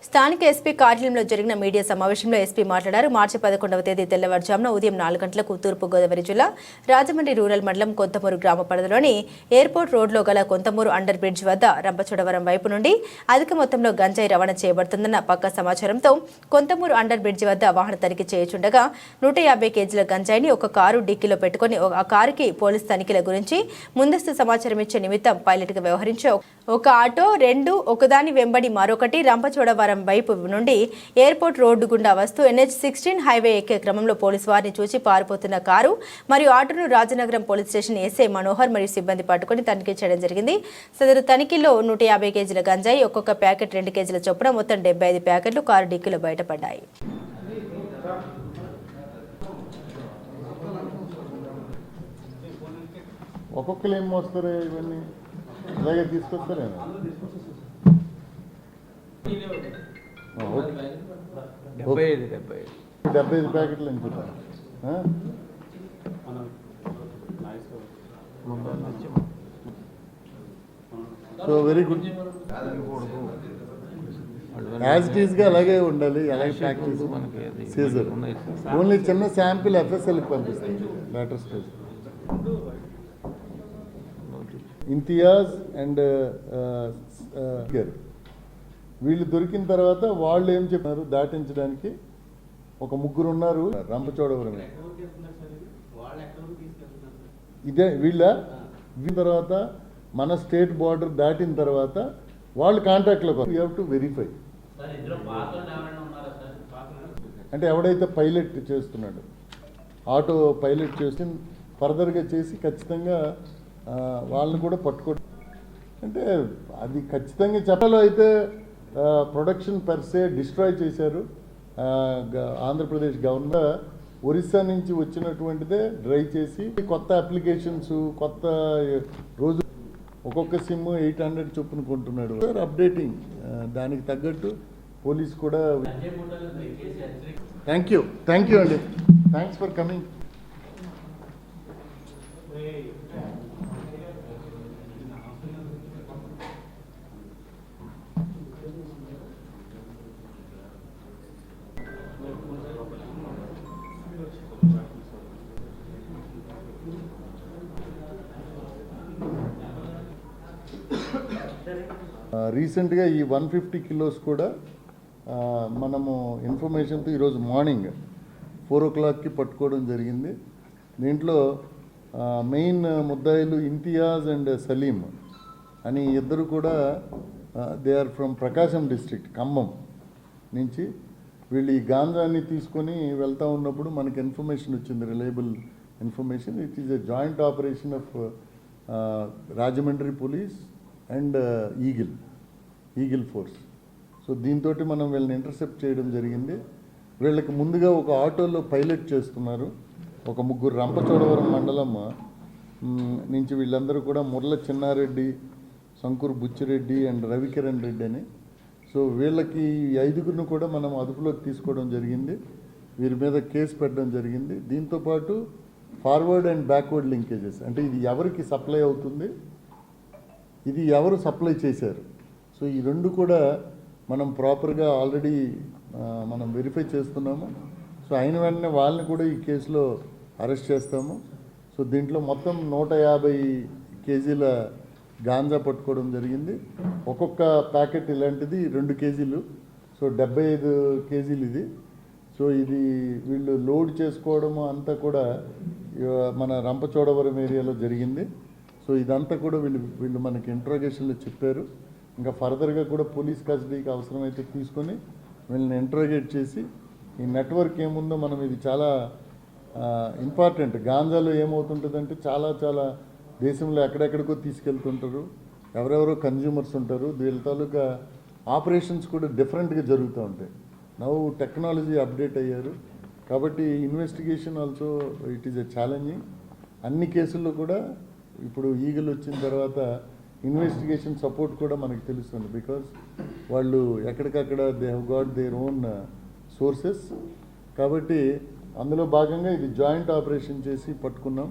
స్థానిక ఎస్పీ కార్యాలయంలో జరిగిన మీడియా సమావేశంలో ఎస్పీ మాట్లాడారు. మార్చి 11వ తేదీ తెల్లవారుజామున ఉదయం 4 గంటలకు తూర్పుగోదావరి జిల్లా రాజమండ్రి రూరల్ మండలం కొంతమూరు గ్రామ పరిధిలోని ఎయిర్పోర్ట్ రోడ్లో గల కొంతమూరు అండర్ బ్రిడ్జ్ వద్ద రంపచోడవరం వైపు నుండి అధిక మొత్తంలో గంజాయి రవాణా చేయబడుతుందన్న పక్క సమాచారంతో కొంతమూరు అండర్ బ్రిడ్జ్ వద్ద వాహన తనిఖీ చేయుచుండగా 150 కేజీల గంజాయిని ఒక కారు డిక్కీలో పెట్టుకుని ఆ కారుకి పోలీస్ తనిఖీల గురించి ముందస్తు సమాచారం ఇచ్చే నిమిత్తం పైలట్గా వ్యవహరించే ఒక ఆటో రెండు ఒకదాని వెంబడి మరొకటి రంపచోడవరం వైపు నుండి ఎయిర్పోర్ట్ రోడ్డు గుండా వస్తూ NH-16 హైవే ఎక్కే క్రమంలో పోలీసు వారిని చూసి పారిపోతున్న కారు మరియు ఆటోను Rajanagaram police station SI Manohar మరియు సిబ్బంది పట్టుకుని తనిఖీ చేయడం జరిగింది. సదరు తనిఖీలో 150 కేజీల గంజాయి, ఒక్కొక్క ప్యాకెట్ 2 కేజీల చొప్పున మొత్తం 75 ప్యాకెట్లు కారు డిక్కీలో బయటపడ్డాయి. ఒక్కొక్కరు ఏం మోస్తారు, ఇవన్నీ అలాగే తీసుకొస్తారే. 75 ప్యాకెట్లు అనుకుంటా. So very good. As it ఈస్గా అలాగే ఉండాలి, అలాగే ప్యాక్ చేసి సీజర్. ఓన్లీ చిన్న శాంపిల్ FSLకి పంపిస్తాయి లేటర్ స్టేజ్. ఇంతియాజ్ అండ్ వీళ్ళు దొరికిన తర్వాత వాళ్ళు ఏం చెప్పారు, దాటించడానికి ఒక ముగ్గురు ఉన్నారు రంపచోడవరమే. ఇదే వీళ్ళ తర్వాత మన స్టేట్ బార్డర్ దాటిన తర్వాత వాళ్ళు కాంటాక్ట్లోకి వస్తారు. You have to verify. అంటే ఎవడైతే పైలట్ చేస్తున్నాడు, ఆటో పైలట్ చేసి ఫర్దర్గా చేసి ఖచ్చితంగా వాళ్ళని కూడా పట్టుకోవడం. అంటే అది ఖచ్చితంగా చెప్పలో అయితే ప్రొడక్షన్ పర్సే డిస్ట్రాయ్ చేశారు. ఆంధ్రప్రదేశ్ గవర్నమెంట్ ఒరిస్సా నుంచి వచ్చినటువంటిదే డ్రై చేసి కొత్త అప్లికేషన్స్, కొత్త రోజు ఒక్కొక్క సిమ్ 800 చొప్పున కొంటున్నాడు. అప్డేటింగ్ దానికి తగ్గట్టు పోలీస్ కూడా. థ్యాంక్ యూ అండి, థ్యాంక్స్ ఫర్ కమింగ్. రీసెంట్గా ఈ 150 కిలోస్ కూడా మనము ఇన్ఫర్మేషన్తో ఈరోజు మార్నింగ్ 4 o'clockకి పట్టుకోవడం జరిగింది. దీంట్లో మెయిన్ ముద్దాయిలు ఇంతియాజ్ అండ్ సలీం అని ఇద్దరు కూడా they are from Prakasam district, Khammam నుంచి. వీళ్ళు ఈ గాంజాని తీసుకొని వెళ్తూ ఉన్నప్పుడు మనకి ఇన్ఫర్మేషన్ వచ్చింది, reliable information. It is a joint operation of Rajahmundry police and eagle force. So దీంతో మనం వీళ్ళని ఇంటర్సెప్ట్ చేయడం జరిగింది. వీళ్ళకి ముందుగా ఒక ఆటోలో పైలట్ చేస్తున్నారు ఒక ముగ్గురు రంపచోడవరం మండలం నుంచి. వీళ్ళందరూ కూడా ముర్ల చిన్నారెడ్డి, శంకూర్ బుచ్చిరెడ్డి అండ్ రవికిరణ్ రెడ్డి అని. సో వీళ్ళకి 5గురిని కూడా మనం అదుపులోకి తీసుకోవడం జరిగింది. వీరి మీద కేసు పెట్టడం జరిగింది. దీంతోపాటు ఫార్వర్డ్ అండ్ బ్యాక్వర్డ్ లింకేజెస్, అంటే ఇది ఎవరికి సప్లై అవుతుంది, ఇది ఎవరు సప్లై చేశారు. సో ఈ రెండు కూడా మనం ప్రాపర్గా ఆల్రెడీ మనం వెరిఫై చేస్తున్నాము. సో అయిన వెంటనే వాళ్ళని కూడా ఈ కేసులో అరెస్ట్ చేస్తాము. సో దీంట్లో మొత్తం 150 కేజీల గాంజా పట్టుకోవడం జరిగింది. ఒక్కొక్క ప్యాకెట్ ఇలాంటిది 2 కేజీలు, సో 75 కేజీలు ఇది. సో ఇది వీళ్ళు లోడ్ చేసుకోవడము అంతా కూడా మన రంపచోడవరం ఏరియాలో జరిగింది. సో ఇదంతా కూడా వీళ్ళు మనకి ఇంట్రోగేషన్లో చెప్పారు. ఇంకా ఫర్దర్గా కూడా పోలీస్ కస్టడీకి అవసరమైతే తీసుకొని వీళ్ళని ఇంట్రోగేట్ చేసి ఈ నెట్వర్క్ ఏముందో మనం, ఇది చాలా ఇంపార్టెంట్. గాంజాలో ఏమవుతుంటుందంటే చాలా దేశంలో ఎక్కడెక్కడికో తీసుకెళ్తుంటారు, ఎవరెవరో కన్జ్యూమర్స్ ఉంటారు. వీళ్ళ తాలూకా ఆపరేషన్స్ కూడా డిఫరెంట్గా జరుగుతూ ఉంటాయి. నవ్వు టెక్నాలజీ అప్డేట్ అయ్యారు కాబట్టి investigation also it is a challenging. అన్ని కేసుల్లో కూడా ఇప్పుడు ఈగల్ వచ్చిన తర్వాత ఇన్వెస్టిగేషన్ సపోర్ట్ కూడా మనకు తెలుస్తుంది. బికాజ్ వాళ్ళు ఎక్కడికక్కడ they have got their own sources. కాబట్టి అందులో భాగంగా ఇది జాయింట్ ఆపరేషన్ చేసి పట్టుకున్నాం.